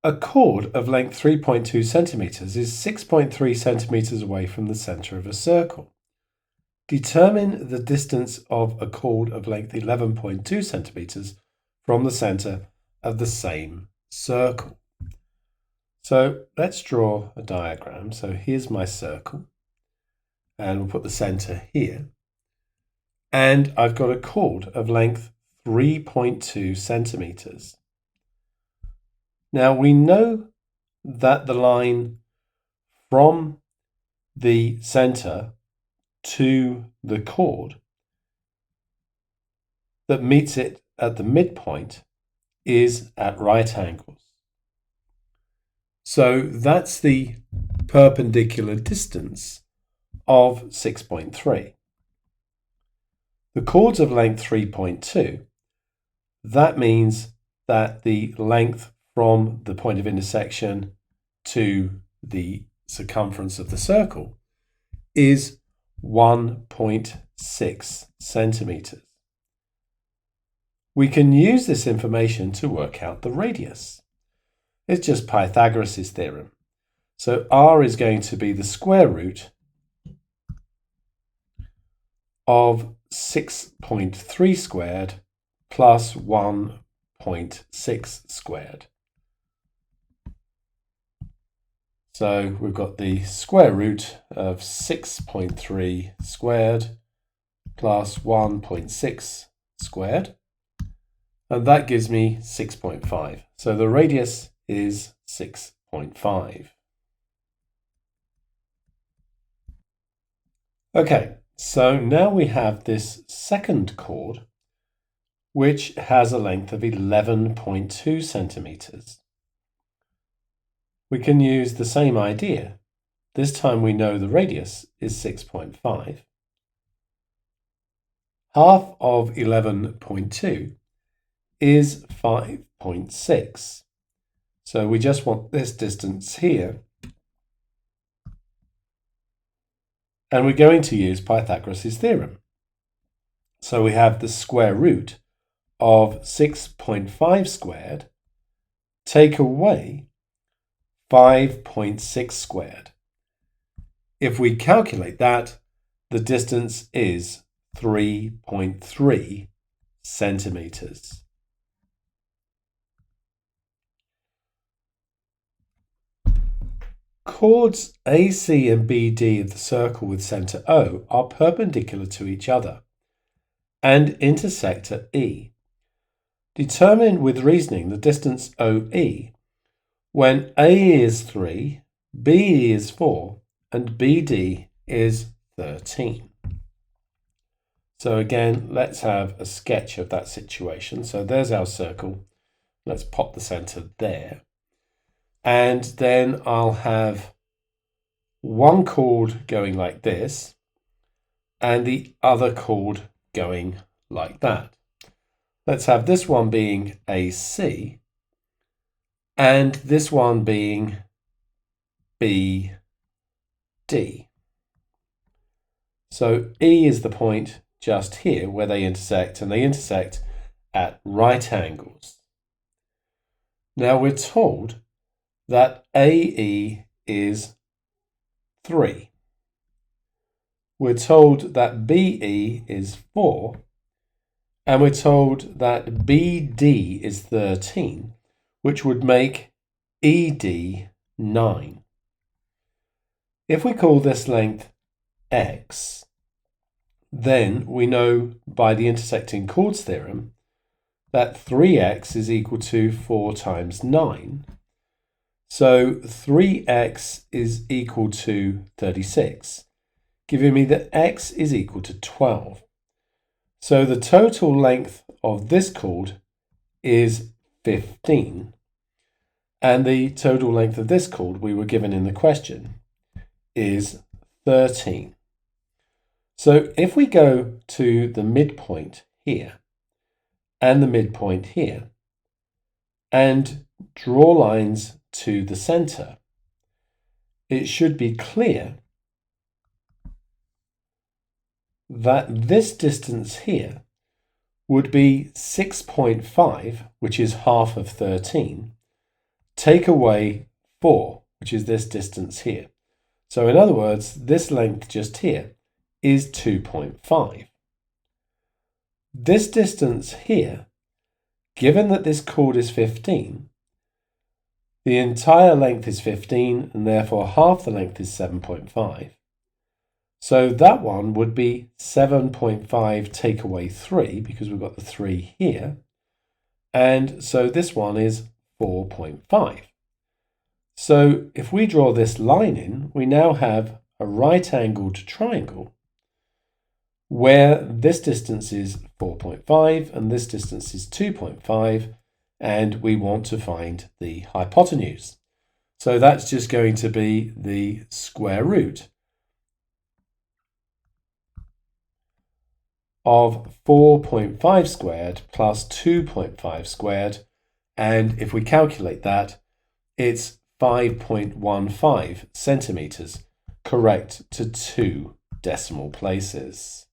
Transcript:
A chord of length 3.2 centimeters is 6.3 centimeters away from the center of a circle. Determine the distance of a chord of length 11.2 centimeters from the center of the same circle. So let's draw a diagram. So here's my circle, and we'll put the center here. And I've got a chord of length 3.2 centimeters. Now we know that the line from the center to the chord that meets it at the midpoint is at right angles. So that's the perpendicular distance of 6.3. The chords of length 3.2, that means that the length from the point of intersection to the circumference of the circle is 1.6 centimeters. We can use this information to work out the radius. It's just Pythagoras' theorem. So r is going to be the square root of 6.3 squared plus 1.6 squared. So we've got the square root of 6.3 squared plus 1.6 squared, and that gives me 6.5. So the radius is 6.5. Okay, so now we have this second chord, which has a length of 11.2 centimeters. We can use the same idea. This time we know the radius is 6.5. Half of 11.2 is 5.6. So we just want this distance here. And we're going to use Pythagoras' theorem. So we have the square root of 6.5 squared take away 5.6 squared. If we calculate that, the distance is 3.3 centimeters. Chords AC and BD of the circle with center O are perpendicular to each other and intersect at E. Determine with reasoning the distance OE when AE is 3, BE is 4, and BD is 13. So again, let's have a sketch of that situation. So there's our circle. Let's pop the center there. And then I'll have one chord going like this and the other chord going like that. Let's have this one being AC and this one being BD. So E is the point just here where they intersect, and they intersect at right angles. Now we're told that AE is 3. We're told that BE is 4. And we're told that BD is 13, which would make ED 9. If we call this length X, then we know by the intersecting chords theorem that 3x is equal to 4 times 9. So 3x is equal to 36, giving me that x is equal to 12. So the total length of this chord is 15. And the total length of this chord we were given in the question is 13. So if we go to the midpoint here and the midpoint here and draw lines to the center, it should be clear that this distance here would be 6.5, which is half of 13, take away 4, which is this distance here. So in other words, this length just here is 2.5. This distance here, given that this chord is 15, the entire length is 15, and therefore half the length is 7.5. So that one would be 7.5 take away 3, because we've got the 3 here. And so this one is 4.5. So if we draw this line in, we now have a right-angled triangle where this distance is 4.5 and this distance is 2.5, and we want to find the hypotenuse. So that's just going to be the square root of 4.5 squared plus 2.5 squared, and if we calculate that, it's 5.15 centimeters, correct to 2 decimal places.